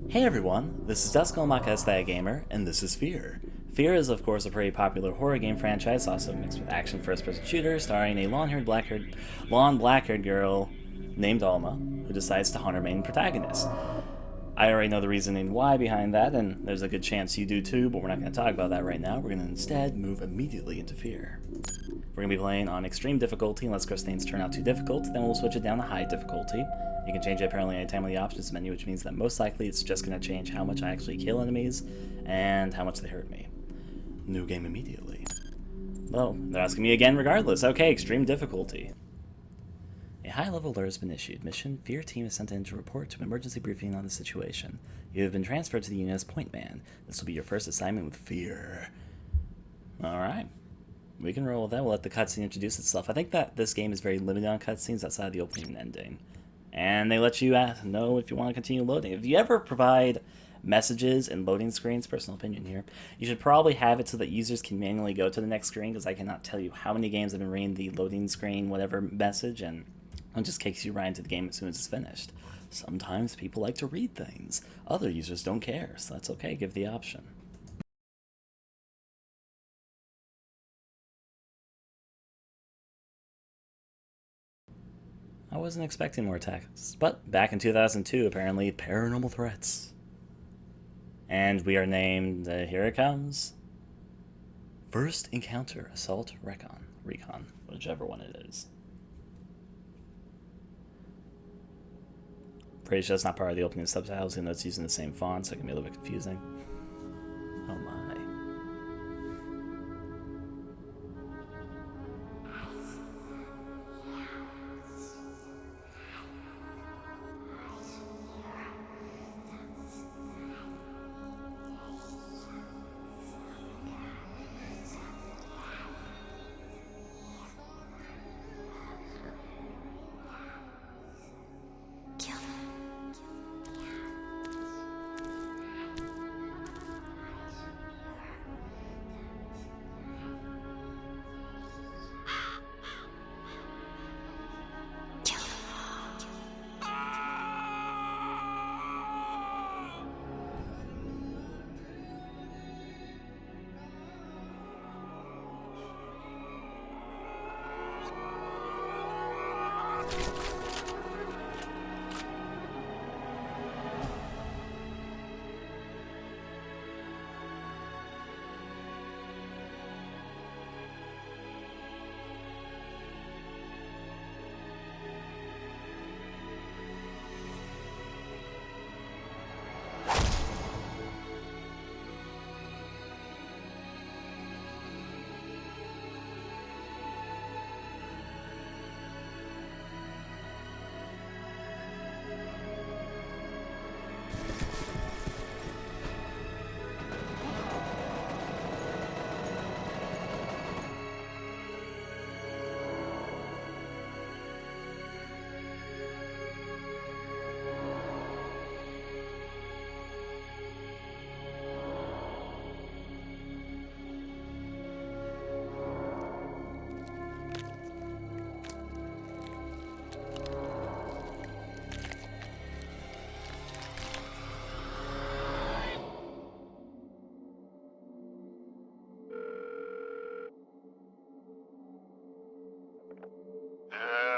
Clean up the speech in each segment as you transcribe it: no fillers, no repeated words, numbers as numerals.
Hey everyone, this is F.E.A.R, gamer, and this is F.E.A.R. F.E.A.R is of course a pretty popular horror game franchise, also mixed with action first-person shooter, starring a long-haired black-haired girl named Alma, who decides to hunt her main protagonist. I already know the reasoning why behind that, and there's a good chance you do too, but we're not going to talk about that right now. We're going to instead move immediately into F.E.A.R. We're going to be playing on extreme difficulty unless things turn out too difficult, then we'll switch it down to high difficulty. You can change it apparently anytime on the options menu, which means that most likely it's just going to change how much I actually kill enemies and how much they hurt me. New game immediately. Well, they're asking me again regardless. Okay, extreme difficulty. A high-level alert has been issued. Mission: F.E.A.R team is sent in to report to emergency briefing on the situation. You have been transferred to the unit as Point Man. This will be your first assignment with F.E.A.R. Alright. We can roll with that. We'll let the cutscene introduce itself. I think that this game is very limited on cutscenes outside of the opening and ending. And they let you know if you want to continue loading. If you ever provide messages and loading screens, personal opinion here, you should probably have it so that users can manually go to the next screen, because I cannot tell you how many games I've been reading the loading screen whatever message, and it just kicks you right into the game as soon as it's finished. Sometimes people like to read things. Other users don't care, so that's okay. Give the option. I wasn't expecting more texts, but back in 2002, apparently, paranormal threats. And we are named, here it comes, First Encounter Assault Recon, whichever one it is. Pretty sure that's not part of the opening subtitles, even though it's using the same font, so it can be a little bit confusing. Oh my.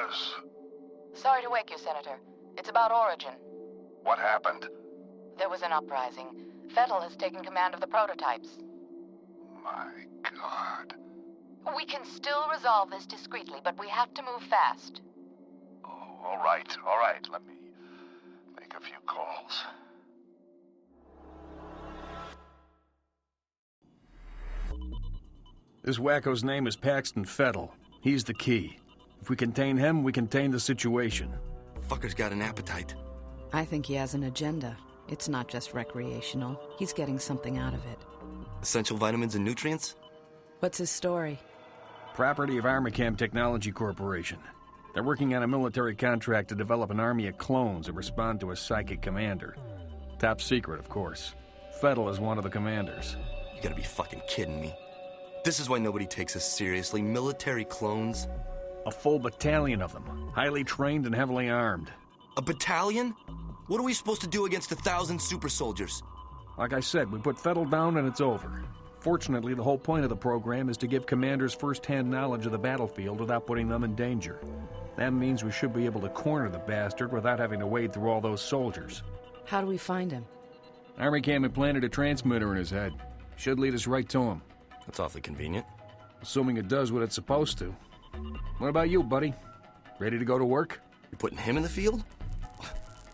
Yes. Sorry to wake you, Senator. It's about Origin. What happened? There was an uprising. F.E.A.R has taken command of the prototypes. My God. We can still resolve this discreetly, but we have to move fast. Oh, all right. Let me make a few calls. This wacko's name is Paxton Fettel. He's the key. If we contain him, we contain the situation. Fucker's got an appetite. I think he has an agenda. It's not just recreational. He's getting something out of it. Essential vitamins and nutrients? What's his story? Property of Armicam Technology Corporation. They're working on a military contract to develop an army of clones that respond to a psychic commander. Top secret, of course. Fettel is one of the commanders. You gotta be fucking kidding me. This is why nobody takes us seriously. Military clones? A full battalion of them. Highly trained and heavily armed. A battalion? What are we supposed to do against 1,000 super soldiers? Like I said, we put Fettel down and it's over. Fortunately, the whole point of the program is to give commanders first-hand knowledge of the battlefield without putting them in danger. That means we should be able to corner the bastard without having to wade through all those soldiers. How do we find him? Army Cam implanted a transmitter in his head. Should lead us right to him. That's awfully convenient. Assuming it does what it's supposed to. What about you, buddy? Ready to go to work? You're putting him in the field?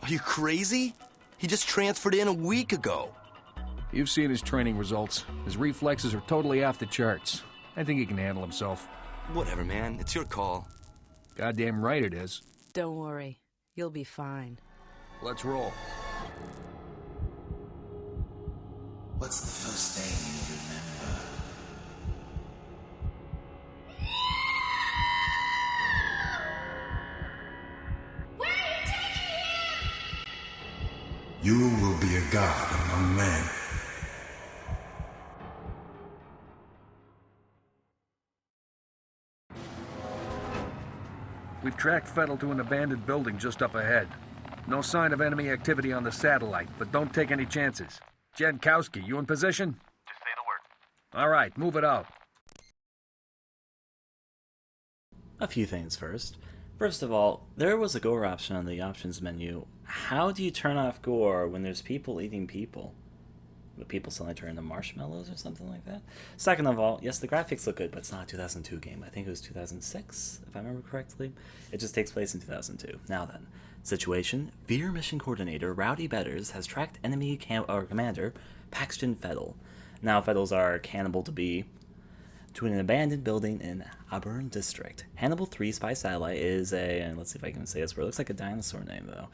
Are you crazy? He just transferred in a week ago. You've seen his training results. His reflexes are totally off the charts. I think he can handle himself. Whatever, man. It's your call. Goddamn right it is. Don't worry. You'll be fine. Let's roll. What's the first thing you remember? Where are you taking him? You will be a god among men. We've tracked Fettel to an abandoned building just up ahead. No sign of enemy activity on the satellite, but don't take any chances. Jankowski, you in position? Just say the word. All right, move it out. A few things first. First of all, there was a gore option on the options menu. How do you turn off gore when there's people eating people? Would people suddenly turn into marshmallows or something like that? Second of all, yes, the graphics look good, but it's not a 2002 game. I think it was 2006, if I remember correctly. It just takes place in 2002. Now then, situation: F.E.A.R mission coordinator Rowdy Betters has tracked enemy commander Paxton Fettel. Now Fettels are cannibal to be to an abandoned building in Auburn District. Hannibal 3 spy satellite is a, and let's see if I can say this word. It looks like a dinosaur name though.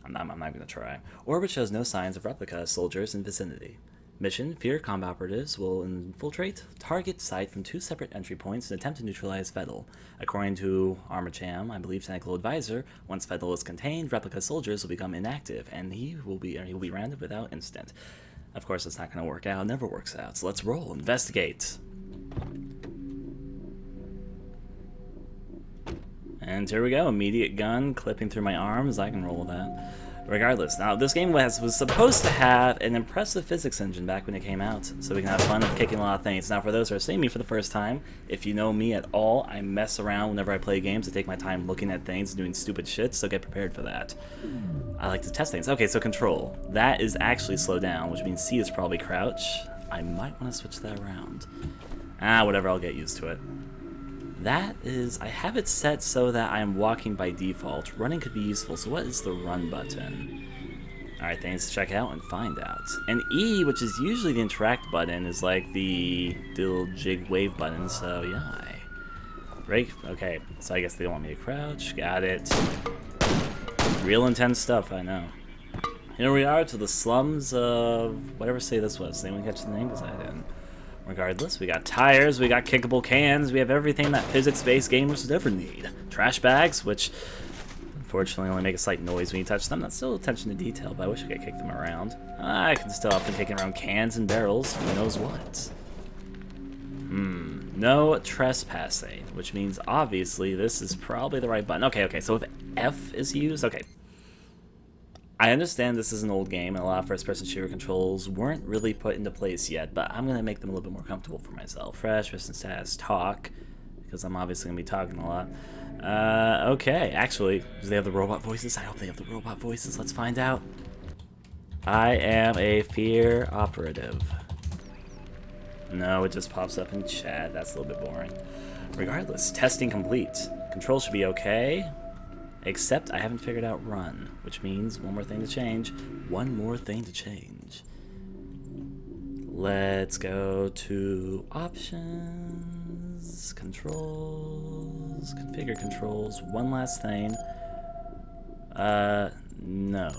I'm not going to try. Orbit shows no signs of replica soldiers in vicinity. Mission: F.E.A.R combat operatives will infiltrate target site from 2 separate entry points and attempt to neutralize Fettel. According to Armacham, I believe technical advisor, once Fettel is contained, replica soldiers will become inactive, and he will be rounded without incident. Of course, it's not going to work out. It never works out. So let's roll. Investigate. And here we go, immediate gun clipping through my arms. I can roll with that. Regardless, now this game was supposed to have an impressive physics engine back when it came out, so we can have fun with kicking a lot of things. Now for those who are seeing me for the first time, if you know me at all, I mess around whenever I play games. I take my time looking at things and doing stupid shit, so get prepared for that. I like to test things. Okay, so control. That is actually slow down, which means C is probably crouch. I might want to switch that around. Whatever, I'll get used to it. That is, I have it set so that I am walking by default. Running could be useful, so what is the run button? Alright, things to check out and find out. And E, which is usually the interact button, is like the little jig wave button, so yeah. Right? Okay, so I guess they don't want me to crouch. Got it. Real intense stuff, I know. Here we are to the slums of whatever city this was. Did anyone catch the name? Because I didn't. Regardless, we got tires, we got kickable cans, we have everything that physics-based gamers would ever need. Trash bags, which unfortunately only make a slight noise when you touch them. That's still attention to detail, but I wish I could kick them around. I can still have them kicking around cans and barrels, who knows what. No trespassing, which means obviously this is probably the right button. Okay, so if F is used, okay. I understand this is an old game, and a lot of first-person shooter controls weren't really put into place yet, but I'm going to make them a little bit more comfortable for myself. Fresh, resistant status, talk, because I'm obviously going to be talking a lot. Okay, actually, do they have the robot voices? I hope they have the robot voices. Let's find out. I am a F.E.A.R operative. No, it just pops up in chat. That's a little bit boring. Regardless, testing complete. Control should be okay. Except I haven't figured out run, which means one more thing to change. One more thing to change. Let's go to options, controls, configure controls. One last thing. No.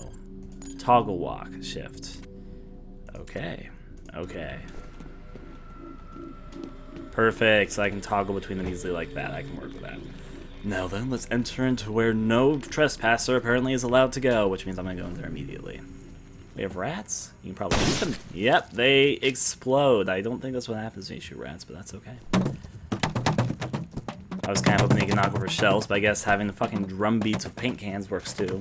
Toggle walk, shift. Okay. Perfect, so I can toggle between them easily like that. I can work with that. Now then, let's enter into where no trespasser apparently is allowed to go, which means I'm going to go in there immediately. We have rats? You can probably shoot them. Yep, they explode. I don't think that's what happens when you shoot rats, but that's okay. I was kind of hoping they could knock over shelves, but I guess having the fucking drum beats with paint cans works too.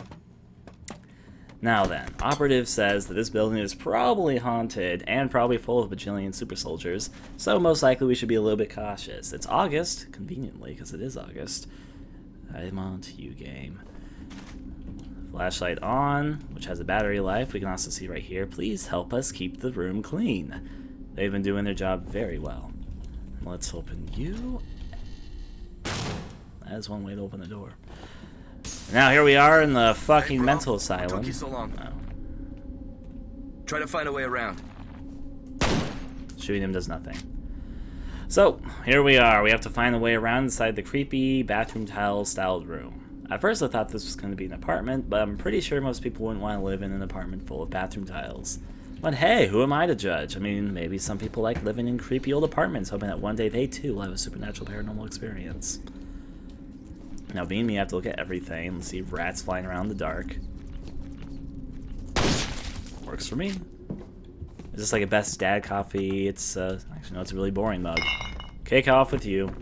Now then, Operative says that this building is probably haunted and probably full of bajillion super soldiers, so most likely we should be a little bit cautious. It's August, conveniently, because it is August. I'm on to you, game. Flashlight on, which has a battery life. We can also see right here, please help us keep the room clean. They've been doing their job very well. Let's open you. That is one way to open the door. Now here we are in the fucking mental asylum. What took you so long? Oh. Try to find a way around. Shooting him does nothing. So, here we are. We have to find a way around inside the creepy bathroom tile-styled room. At first I thought this was going to be an apartment, but I'm pretty sure most people wouldn't want to live in an apartment full of bathroom tiles. But hey, who am I to judge? I mean, maybe some people like living in creepy old apartments, hoping that one day they too will have a supernatural paranormal experience. Now, being me, I have to look at everything and see rats flying around in the dark. Works for me. Is this like a best dad coffee? It's, actually, no, it's a really boring mug. Kick off with you.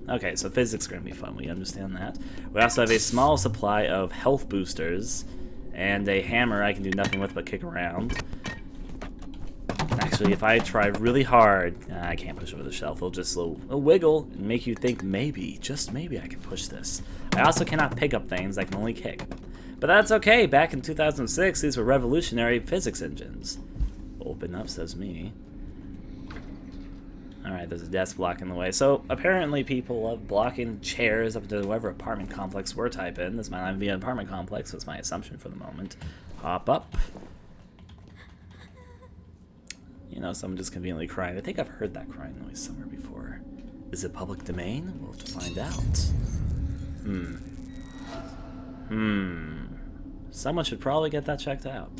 Okay, so physics are going to be fun. We understand that. We also have a small supply of health boosters and a hammer I can do nothing with but kick around. Actually, if I try really hard, I can't push over the shelf. It'll just it'll wiggle and make you think maybe, just maybe, I can push this. I also cannot pick up things. I can only kick. But that's okay. Back in 2006, these were revolutionary physics engines. Open up, says me. Alright, there's a desk blocking the way. So, apparently people love blocking chairs up to whatever apartment complex we're typing. This might not even be an apartment complex, so it's my assumption for the moment. Hop up. You know, someone just conveniently crying. I think I've heard that crying noise somewhere before. Is it public domain? We'll have to find out. Someone should probably get that checked out.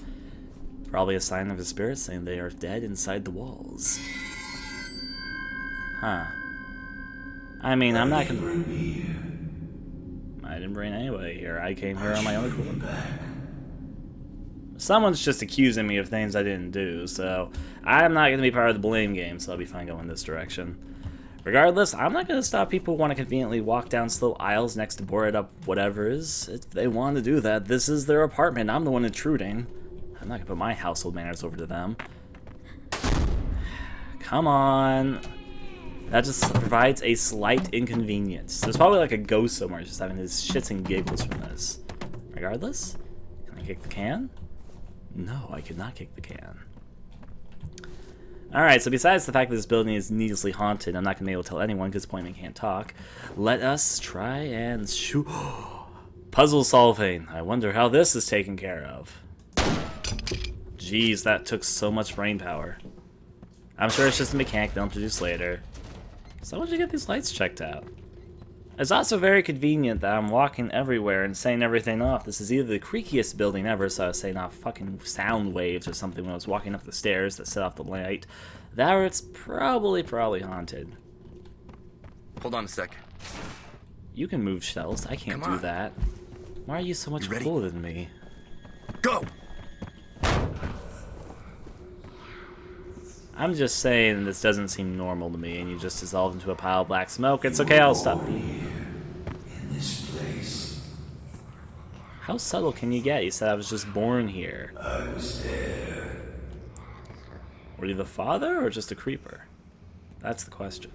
Probably a sign of a spirit saying they are dead inside the walls. Huh. I mean, I'm not gonna... I didn't bring anybody here. I came here on my own accord. Someone's just accusing me of things I didn't do, so I'm not going to be part of the blame game, so I'll be fine going this direction. Regardless, I'm not going to stop people who want to conveniently walk down slow aisles next to boarded up whatevers. If they want to do that, this is their apartment. I'm the one intruding. I'm not going to put my household manners over to them. Come on. That just provides a slight inconvenience. There's probably like a ghost somewhere just having his shits and giggles from this. Regardless, can I kick the can? No, I could not kick the can. Alright, so besides the fact that this building is needlessly haunted, I'm not going to be able to tell anyone because Appointment can't talk. Let us try and shoot. Puzzle solving. I wonder how this is taken care of. Jeez, that took so much brain power. I'm sure it's just a mechanic they'll introduce later. So why don't you get these lights checked out? It's also very convenient that I'm walking everywhere and setting everything off. This is either the creakiest building ever, so I was setting off fucking sound waves or something when I was walking up the stairs that set off the light. That or it's probably haunted. Hold on a sec. You can move shells. I can't do that. Why are you so much cooler than me? Go! I'm just saying this doesn't seem normal to me, and you just dissolved into a pile of black smoke. It's okay, I'll stop you. In this place, How subtle can you get? You said I was just born here. I was there. Were you the father or just a creeper? That's the question.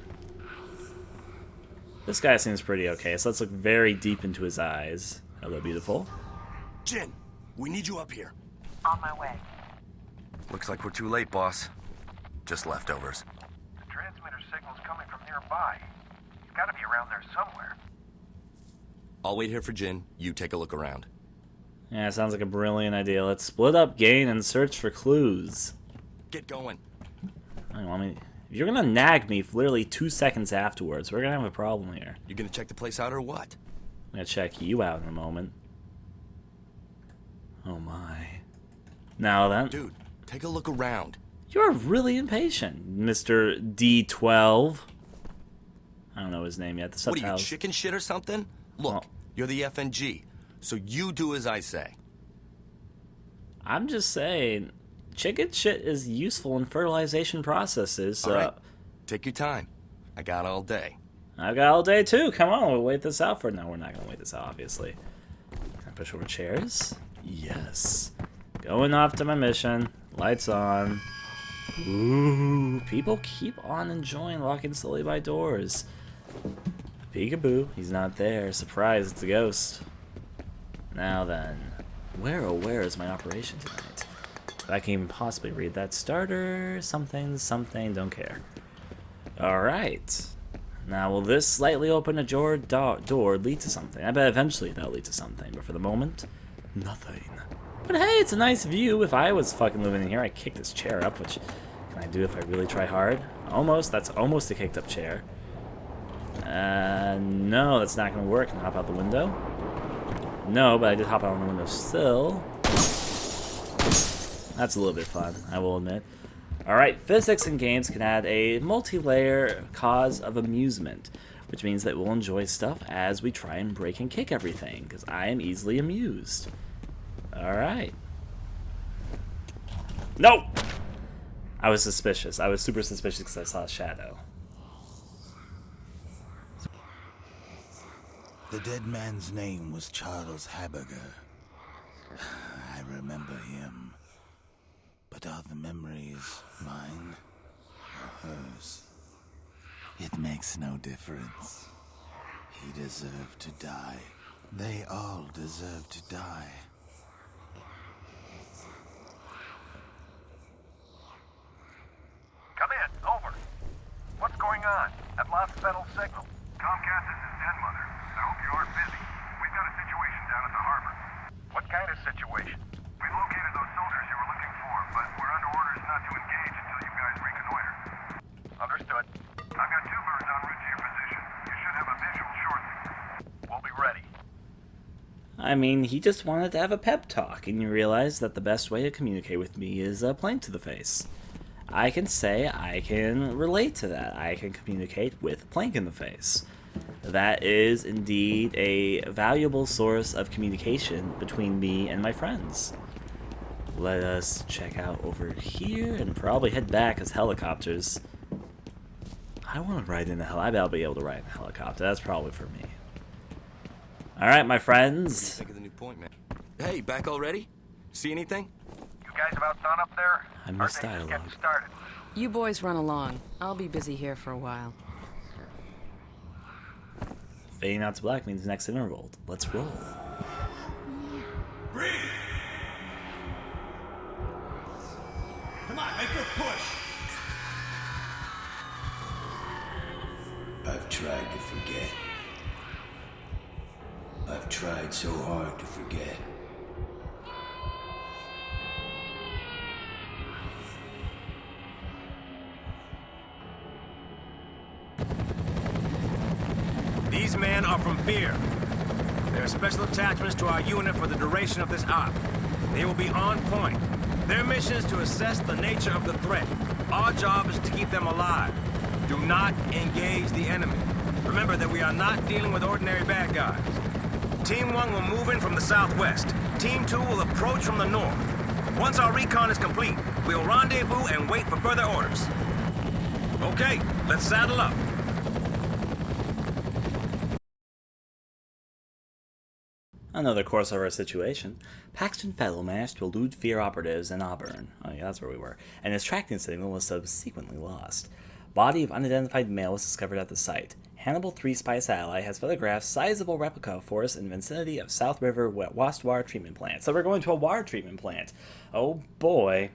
This guy seems pretty okay, so let's look very deep into his eyes. Hello, beautiful. Jin, we need you up here. On my way. Looks like we're too late, boss. Just leftovers. The transmitter signal's coming from nearby. He's gotta be around there somewhere. I'll wait here for Jin. You take a look around. Yeah, sounds like a brilliant idea. Let's split up, gain, and search for clues. Get going. I mean, if you're gonna nag me for literally 2 seconds afterwards, we're gonna have a problem here. You gonna check the place out or what? I'm gonna check you out in a moment. Oh my. Now then. Dude, take a look around. You're really impatient, Mr. D12. I don't know his name yet. The What are you, subtitles. chicken shit or something? Look, Well- you're the FNG, so you do as I say. I'm just saying, chicken shit is useful in fertilization processes, so... All right, take your time. I got all day. I've got all day too. Come on, we'll wait this out for... No, we're not going to wait this out, obviously. Can I push over chairs? Yes. Going off to my mission. Lights on. Ooh, people keep on enjoying walking slowly by doors. Peekaboo, he's not there. Surprise, it's a ghost. Now then, where oh where is my operation tonight? If I can even possibly read that. Starter, something, something, don't care. Alright. Now, will this slightly open a door lead to something? I bet eventually that'll lead to something, but for the moment, nothing. But hey, it's a nice view. If I was fucking living in here, I'd kick this chair up, which can I do if I really try hard? Almost. That's almost a kicked up chair. No, that's not going to work. Can I hop out the window? No, but I did hop out on the window still. That's a little bit fun, I will admit. Alright, physics in games can add a multi-layer cause of amusement, which means that we'll enjoy stuff as we try and break and kick everything, because I am easily amused. Alright. No! I was suspicious. I was super suspicious because I saw a shadow. The dead man's name was Charles Haberger. I remember him. But are the memories mine or hers? It makes no difference. He deserved to die. They all deserve to die. Come in. Over. What's going on? I've lost Fennel's signal. Comcast, this is Dead Mother. I hope you aren't busy. We've got a situation down at the harbor. What kind of situation? We located those soldiers you were looking for, but we're under orders not to engage until you guys reconnoiter. Understood. I've got 2 birds en route to your position. You should have a visual shortly. We'll be ready. I mean, he just wanted to have a pep talk, and you realize that the best way to communicate with me is a plank to the face. I can say I can relate to that. I can communicate with plank in the face. That is indeed a valuable source of communication between me and my friends. Let us check out over here and probably head back as helicopters. I want to ride in the hell. I bet I'll be able to ride in a helicopter. That's probably for me. Alright, my friends. Think of the new point, man. Hey, back already? See anything? You guys about done up there? I missed Or are they just dialogue. getting started? You boys run along. I'll be busy here for a while. Fading out to black means next interval. Let's roll. Breathe! Come on, make your push! I've tried to forget. I've tried so hard to forget. These men are from F.E.A.R. They're special attachments to our unit for the duration of this op. They will be on point. Their mission is to assess the nature of the threat. Our job is to keep them alive. Do not engage the enemy. Remember that we are not dealing with ordinary bad guys. Team 1 will move in from the southwest. Team 2 will approach from the north. Once our recon is complete, we'll rendezvous and wait for further orders. Okay, let's saddle up. Another course of our situation. Paxton Fettel managed to elude F.E.A.R. operatives in Auburn. Oh yeah, that's where we were. And his tracking signal was subsequently lost. Body of unidentified male was discovered at the site. Hannibal 3 Spice Ally has photographed sizable replica forest in vicinity of South River wastewater treatment plant. So we're going to a water treatment plant. Oh boy.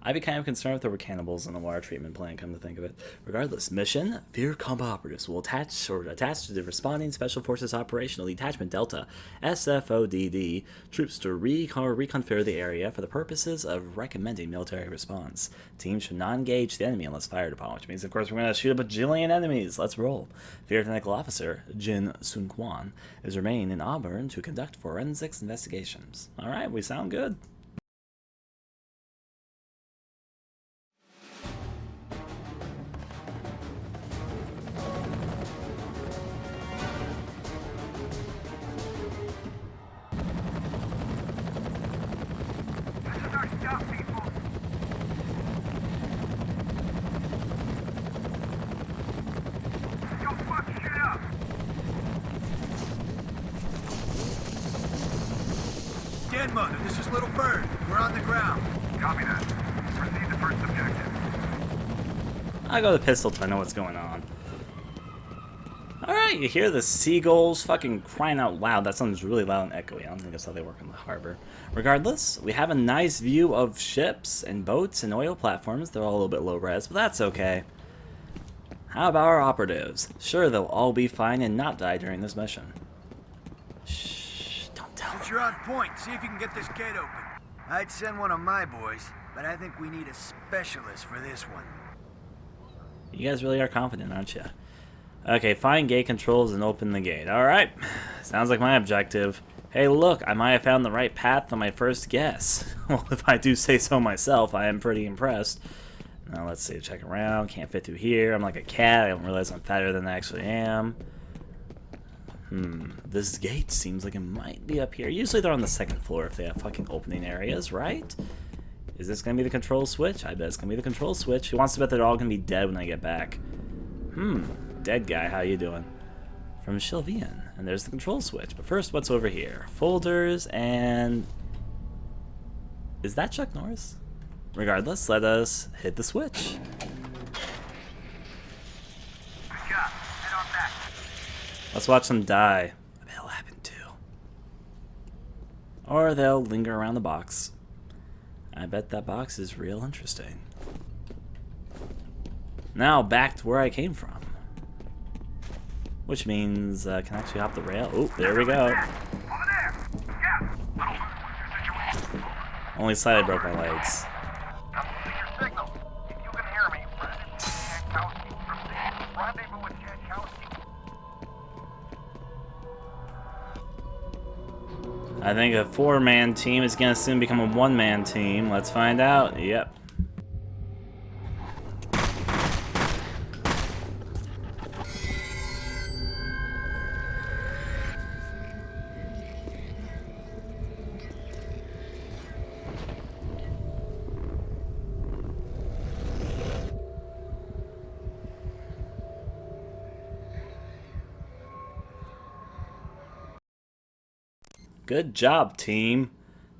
I'd be kind of concerned if there were cannibals in the water treatment plant, come to think of it. Regardless, mission, F.E.A.R. combat operatives will attach to the responding Special Forces Operational Detachment Delta, SFODD, troops to reconfigure the area for the purposes of recommending military response. Teams should not engage the enemy unless fired upon, which means, of course, we're going to shoot a bajillion enemies. Let's roll. F.E.A.R. Technical Officer Jin Sun Kwan is remaining in Auburn to conduct forensics investigations. Alright, we sound good. Dead Mother, this is Little Bird. I'll go with the pistol till I know what's going on. Alright, you hear the seagulls fucking crying out loud. That sounds really loud and echoey. I don't think that's how they work in the harbor. Regardless, we have a nice view of ships and boats and oil platforms. They're all a little bit low res, but that's okay. How about our operatives? Sure, they'll all be fine and not die during this mission. Shh, don't tell them. Since you're on point, see if you can get this gate open. I'd send one of my boys, but I think we need a specialist for this one. You guys really are confident, aren't you? Okay, find gate controls and open the gate. Alright, sounds like my objective. Hey look, I might have found the right path on my first guess. Well, if I do say so myself, I am pretty impressed. Now let's see, check around, can't fit through here. I'm like a cat, I don't realize I'm fatter than I actually am. This gate seems like it might be up here. Usually they're on the second floor if they have fucking opening areas, right? Is this gonna be the control switch? I bet it's gonna be the control switch. Who wants to bet they're all gonna be dead when I get back? Dead guy, how you doing? From Sylvian. And there's the control switch. But first, what's over here? Folders and... Is that Chuck Norris? Regardless, let us hit the switch. Let's watch them die. I bet it'll happen too. Or they'll linger around the box. I bet that box is real interesting. Now back to where I came from. Which means I can actually hop the rail. Oh, there we go. Only slightly broke my legs. I think a 4-man team is going to soon become a 1-man team. Let's find out. Yep. Good job, team.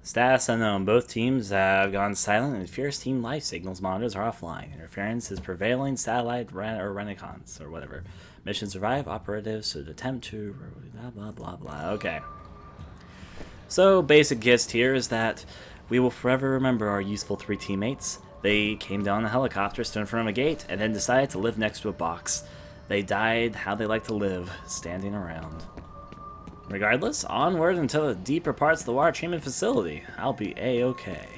Status unknown. Both teams have gone silent, and F.E.A.R's team life signals monitors are offline. Interference is prevailing. Satellite or Recons or whatever. Mission survive. Operatives should attempt to blah blah blah blah. Okay. So basic gist here is that we will forever remember our useful 3 teammates. They came down in a helicopter, stood in front of a gate, and then decided to live next to a box. They died how they like to live, standing around. Regardless, onward into the deeper parts of the water treatment facility. I'll be A-okay.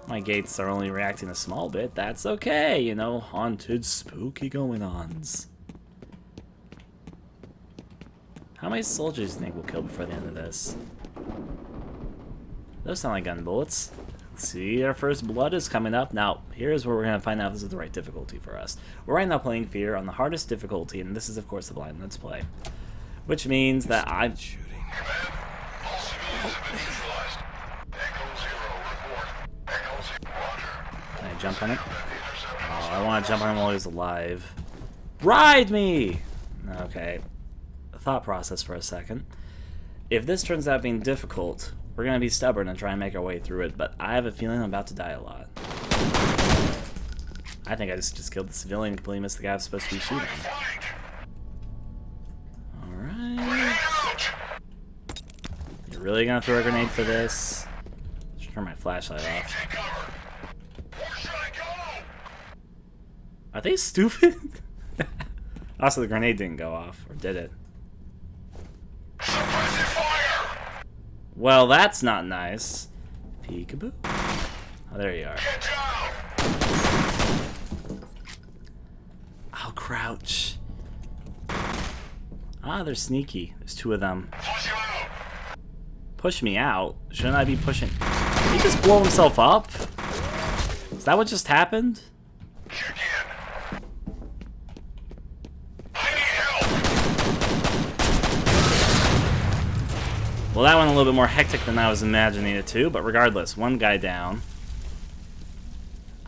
My gates are only reacting a small bit. That's okay, you know, haunted, spooky going-ons. How many soldiers do you think we'll kill before the end of this? Those sound like gun bullets. See, our first blood is coming up. Now, here's where we're going to find out if this is the right difficulty for us. We're right now playing F.E.A.R on the hardest difficulty, and this is, of course, the blind let's play. Which means that I'm shooting. Can I jump on it? Oh, I want to jump on him while he's alive. Ride me! Okay. Thought process for a second. If this turns out being difficult, we're going to be stubborn and try and make our way through it, but I have a feeling I'm about to die a lot. I think I just killed the civilian and completely missed the guy I was supposed to be shooting. You're really gonna throw a grenade for this? Should turn my flashlight off. Are they stupid? Also, the grenade didn't go off, or did it? Well, that's not nice. Peekaboo. Oh, there you are. I'll crouch. Ah, they're sneaky. There's 2 of them. Push me out? Shouldn't I be pushing? Did he just blow himself up? Is that what just happened? Well, that went a little bit more hectic than I was imagining it to, but regardless, 1 guy down.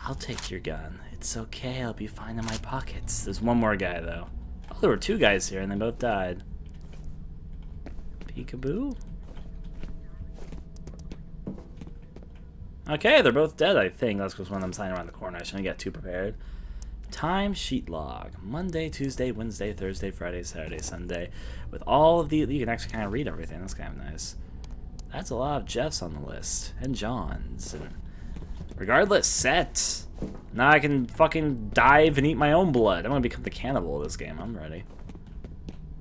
I'll take your gun. It's okay, I'll be fine in my pockets. There's 1 more guy, though. Oh, there were 2 guys here, and they both died. Peekaboo? Okay, they're both dead, I think. That's because one of them signing around the corner. I shouldn't get too prepared. Time sheet log. Monday, Tuesday, Wednesday, Thursday, Friday, Saturday, Sunday. With all of the... You can actually kind of read everything. That's kind of nice. That's a lot of Jeffs on the list. And Johns. And regardless, set. Now I can fucking dive and eat my own blood. I'm going to become the cannibal of this game. I'm ready.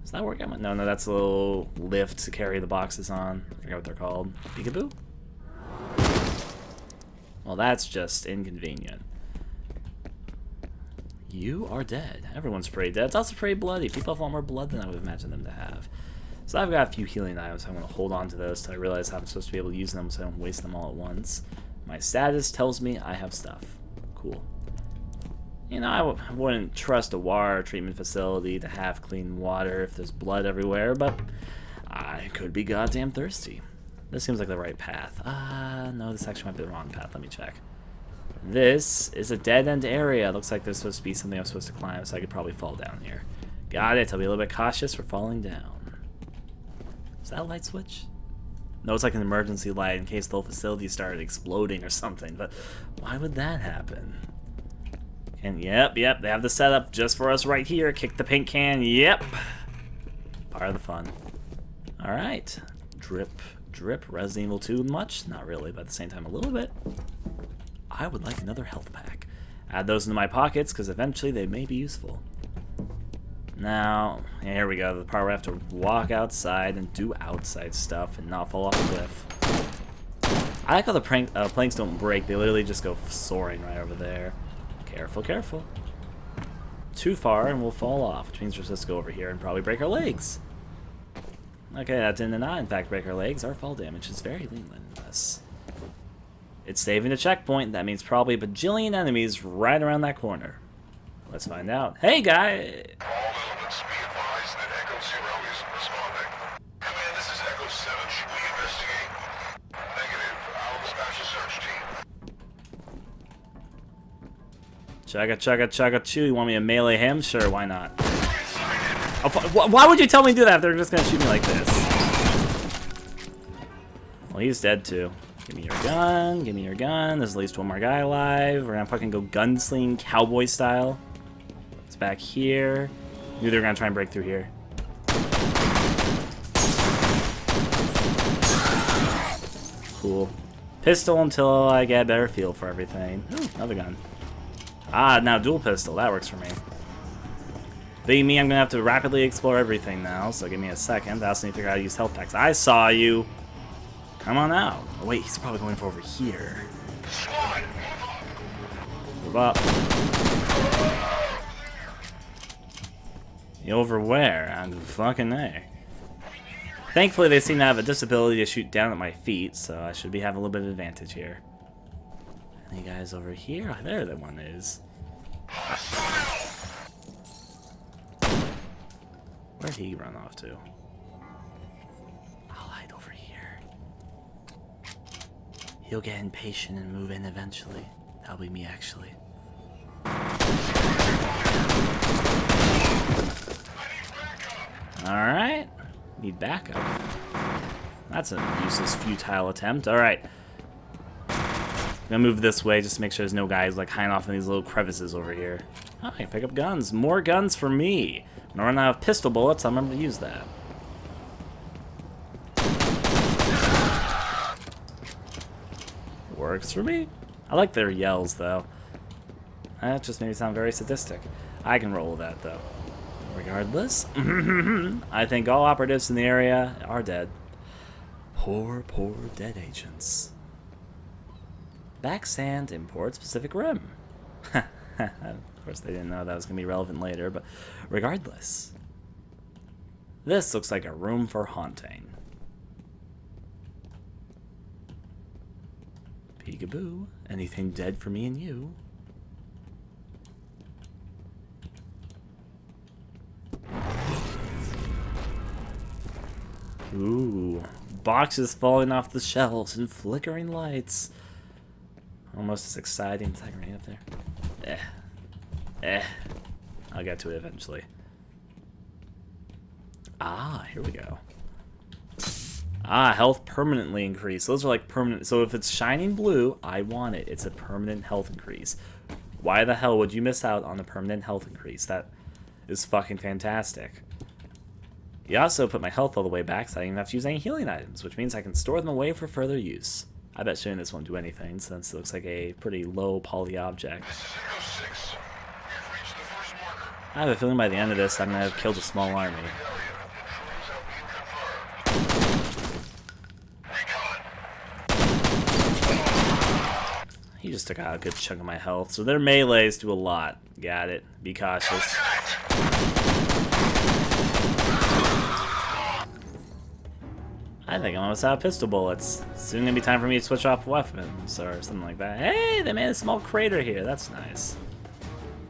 Does that work? No, that's a little lift to carry the boxes on. I forget what they're called. Peekaboo? Well, that's just inconvenient. You are dead. Everyone's pretty dead. It's also pretty bloody. People have a lot more blood than I would imagine them to have. So I've got a few healing items. I'm going to hold on to those till I realize how I'm supposed to be able to use them so I don't waste them all at once. My status tells me I have stuff. Cool. You know, I wouldn't trust a water treatment facility to have clean water if there's blood everywhere, but I could be goddamn thirsty. This seems like the right path. No, this actually might be the wrong path. Let me check. This is a dead-end area. Looks like there's supposed to be something I'm supposed to climb, so I could probably fall down here. Got it. I'll be a little bit cautious for falling down. Is that a light switch? No, it's like an emergency light in case the whole facility started exploding or something, but why would that happen? And yep, they have the setup just for us right here. Kick the paint can. Yep. Part of the fun. Alright. Drip. Resident Evil 2 much? Not really, but at the same time a little bit. I would like another health pack. Add those into my pockets, because eventually they may be useful. Now, here we go. The part where I have to walk outside and do outside stuff and not fall off a cliff. I like how the planks don't break. They literally just go soaring right over there. Careful, careful. Too far and we'll fall off, which means we're supposed to go over here and probably break our legs. Okay, that did not in fact break our legs. Our fall damage is very limitless. It's saving a checkpoint. That means probably a bajillion enemies right around that corner. Let's find out. Hey, guy! All elements be advised that Echo Zero isn't responding. Command, this is Echo 7. Should we investigate? Negative. I'll dispatch a search team. Chugga chew. You want me to melee him? Sure, why not? Oh, why would you tell me to do that if they're just gonna shoot me like this? Well, he's dead too. Give me your gun. Give me your gun. There's at least one more guy alive. We're gonna fucking go gunsling cowboy style. It's back here. Knew they were gonna try and break through here. Cool. Pistol until I get a better feel for everything. Ooh, another gun. Now dual pistol. That works for me. Being me, I'm gonna have to rapidly explore everything now, so give me a second. I also need to figure out how to use health packs. I saw you! Come on out. Oh, wait, he's probably going for over here. Move up. You over where? I'm fucking there. Thankfully, they seem to have a disability to shoot down at my feet, so I should be having a little bit of advantage here. Any guys over here? Oh, there the one is. Where'd he run off to? I'll hide over here. He'll get impatient and move in eventually. That'll be me, actually. Alright. Need backup. That's a useless, futile attempt. Alright. I'm gonna move this way just to make sure there's no guys like hiding off in these little crevices over here. Oh, I can pick up guns. More guns for me. When I run out of pistol bullets, I'll remember to use that. Works for me. I like their yells, though. That just made me sound very sadistic. I can roll with that, though. Regardless, I think all operatives in the area are dead. Poor dead agents. Backsand imports Pacific Rim. Of course, they didn't know that was going to be relevant later, but regardless. This looks like a room for haunting. Peekaboo. Anything dead for me and you? Ooh. Boxes falling off the shelves and flickering lights. Almost as exciting. Is that grenade up there? I'll get to it eventually. Here we go. Health permanently increased. Those are like permanent. So if it's shining blue, I want it. It's a permanent health increase. Why the hell would you miss out on a permanent health increase? That is fucking fantastic. You also put my health all the way back so I don't even have to use any healing items, which means I can store them away for further use. I bet shooting this won't do anything, since it looks like a pretty low poly object. I have a feeling by the end of this I'm going to have killed a small army. He just took out a good chunk of my health, so their melees do a lot. Got it. Be cautious. I think I'm almost out of pistol bullets. Soon gonna be time for me to switch off weapons or something like that. Hey, they made a small crater here. That's nice.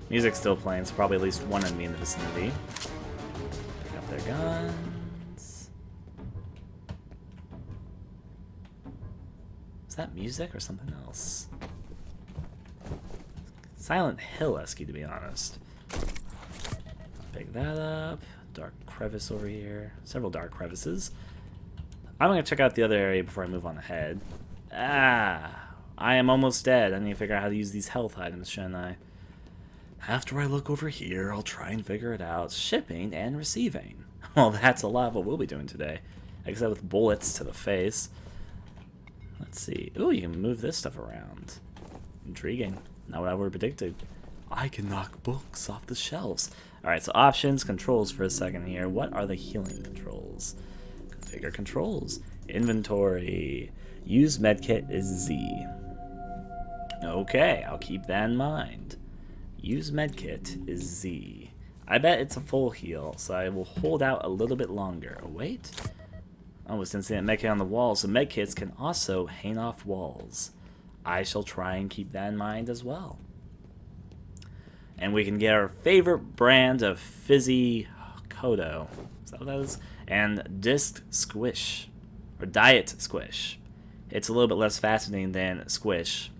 Music's still playing, so probably at least one enemy in the vicinity. Pick up their guns. Is that music or something else? Silent Hill-esque, to be honest. Pick that up. Dark crevice over here. Several dark crevices. I'm gonna check out the other area before I move on ahead. Ah, I am almost dead. I need to figure out how to use these health items, shouldn't I? After I look over here, I'll try and figure it out. Shipping and receiving. Well, that's a lot of what we'll be doing today. Except with bullets to the face. Let's see. Ooh, you can move this stuff around. Intriguing. Not what I would have predicted. I can knock books off the shelves. Alright, so options, controls for a second here. What are the healing controls? Configure controls. Inventory. Use medkit is Z. Okay, I'll keep that in mind. Use medkit is Z. I bet it's a full heal, so I will hold out a little bit longer. Wait. Oh, it's instant medkit on the wall, so medkits can also hang off walls. I shall try and keep that in mind as well. And we can get our favorite brand of fizzy Kodo. Is that what that is? And Disc Squish. Or Diet Squish. It's a little bit less fascinating than Squish,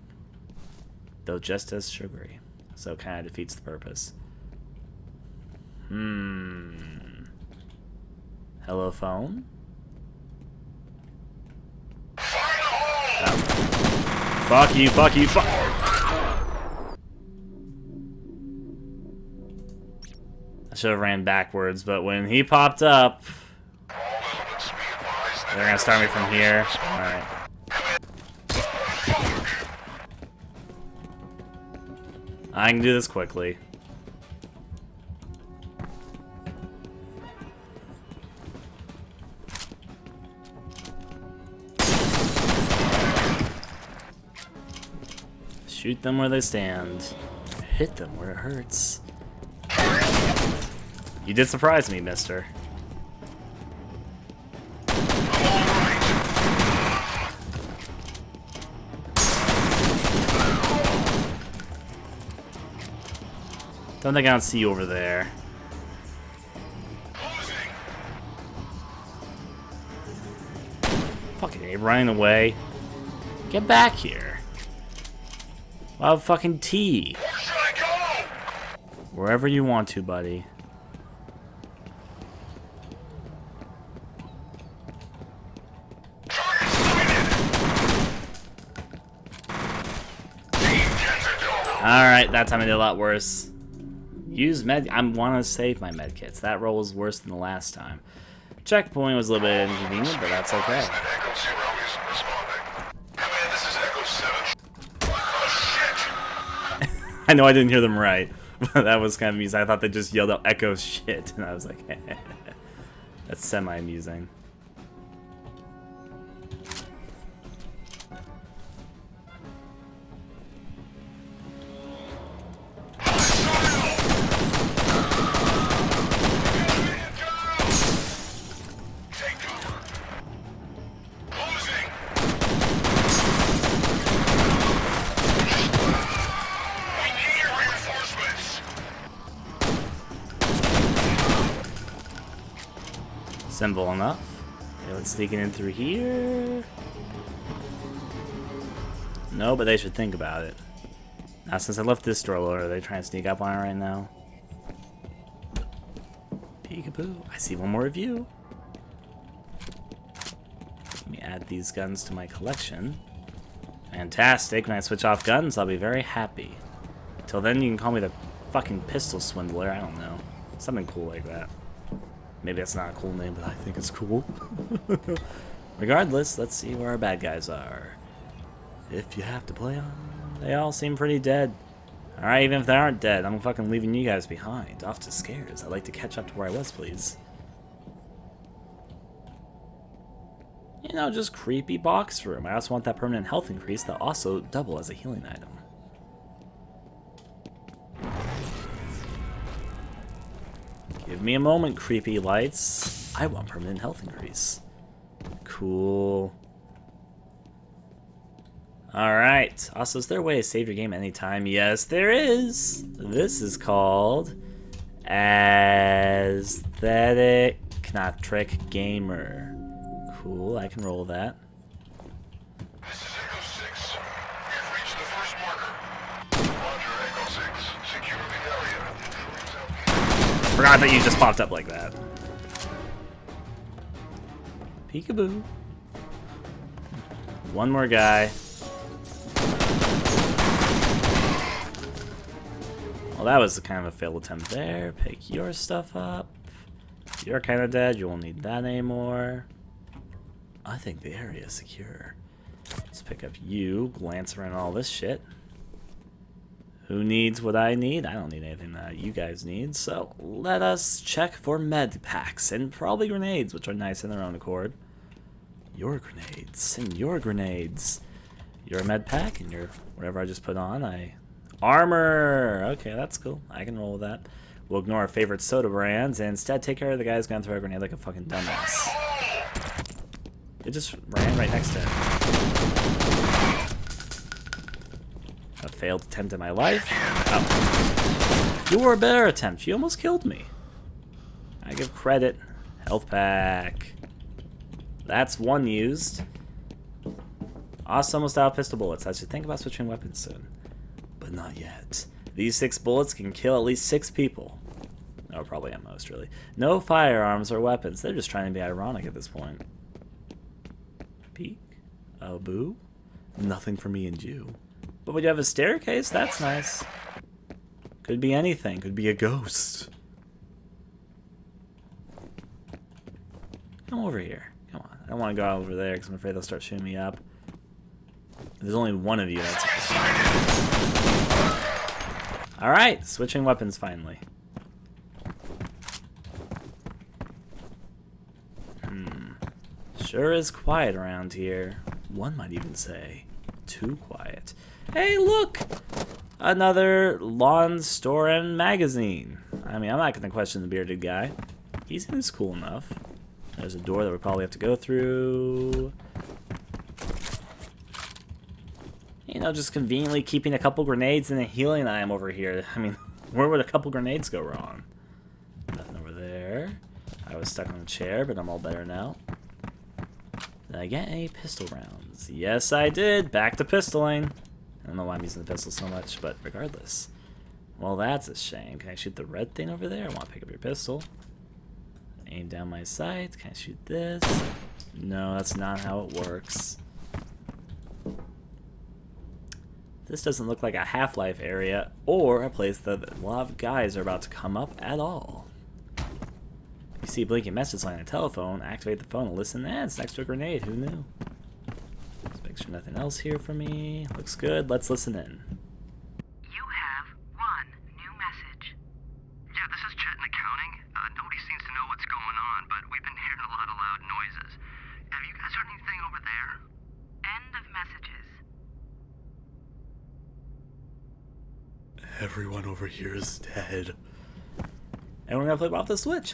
though just as sugary. So it kind of defeats the purpose. Hello, phone? Oh. Fuck you, fuck you, fuck. I should have ran backwards, but when he popped up, they're gonna start me from here. Alright. I can do this quickly. Shoot them where they stand. Hit them where it hurts. You did surprise me, mister. Don't think I can see you over there. Fucking A, running away. Get back here. I'll have fucking tea. Wherever you want to, buddy. Alright, that time I did a lot worse. Use med. I want to save my medkits. That roll was worse than the last time. Checkpoint was a little bit inconvenient, but that's okay. I know I didn't hear them right, but that was kind of amusing. I thought they just yelled out Echo shit, and I was like, that's semi-amusing. Simple enough. Okay, let's sneaking in through here. No, but they should think about it. Now, since I left this door, are they trying to sneak up on it right now? Peekaboo. I see one more of you. Let me add these guns to my collection. Fantastic. When I switch off guns, I'll be very happy. Till then, you can call me the fucking pistol swindler. I don't know. Something cool like that. Maybe that's not a cool name, but I think it's cool. Regardless, let's see where our bad guys are. If you have to play on, they all seem pretty dead. Alright, even if they aren't dead, I'm fucking leaving you guys behind. Off to Scares. I'd like to catch up to where I was, please. You know, just creepy box room. I also want that permanent health increase that also double as a healing item. Give me a moment, creepy lights. I want permanent health increase. Cool. Alright. Also, is there a way to save your game anytime? Yes, there is. This is called Aesthetic, not Trick Gamer. Cool, I can roll that. This is Echo 6. We've reached the first marker. Roger, Echo 6. Secure the area. Forgot that you just popped up like that. Peekaboo. One more guy. Well, that was kind of a failed attempt there. Pick your stuff up. You're kind of dead. You won't need that anymore. I think the area is secure. Let's pick up you. Glance around all this shit. Who needs what I need? I don't need anything that you guys need. So let us check for med packs and probably grenades, which are nice in their own accord. Your grenades and your grenades. Your med pack and your whatever I just put on. Armor. Okay, that's cool. I can roll with that. We'll ignore our favorite soda brands and instead take care of the guy who's gonna throw a grenade like a fucking dumbass. It just ran right next to him. A failed attempt in my life. Oh. You were a better attempt. You almost killed me. I give credit. Health pack. That's one used. Also almost out of pistol bullets. I should think about switching weapons soon. But not yet. These 6 bullets can kill at least 6 people. No, probably at most, really. No firearms or weapons. They're just trying to be ironic at this point. Peek. Oh, boo. Nothing for me and you. But would you have a staircase? That's nice. Could be anything. Could be a ghost. Come over here. Come on. I don't want to go over there because I'm afraid they'll start shooting me up. There's only one of you. That's alright. Switching weapons finally. Sure is quiet around here. One might even say too quiet. Hey, look! Another lawn store and magazine. I mean, I'm not going to question the bearded guy. He seems cool enough. There's a door that we probably have to go through. You know, just conveniently keeping a couple grenades and a healing item over here. I mean, where would a couple grenades go wrong? Nothing over there. I was stuck on a chair, but I'm all better now. Did I get any pistol rounds? Yes, I did. Back to pistoling. I don't know why I'm using the pistol so much, but regardless. Well, that's a shame. Can I shoot the red thing over there? I want to pick up your pistol. Aim down my sight. Can I shoot this? No, that's not how it works. This doesn't look like a Half-Life area or a place that a lot of guys are about to come up at all. You see a blinking message line on the telephone, activate the phone and listen. It's next to a grenade. Who knew? Let's make sure nothing else here for me. Looks good. Let's listen in. You have one new message. Yeah, this is Chet in accounting. Nobody seems to know what's going on, but we've been hearing a lot of loud noises. Have you guys heard anything over there? End of messages. Everyone over here is dead. And we're gonna flip off the switch.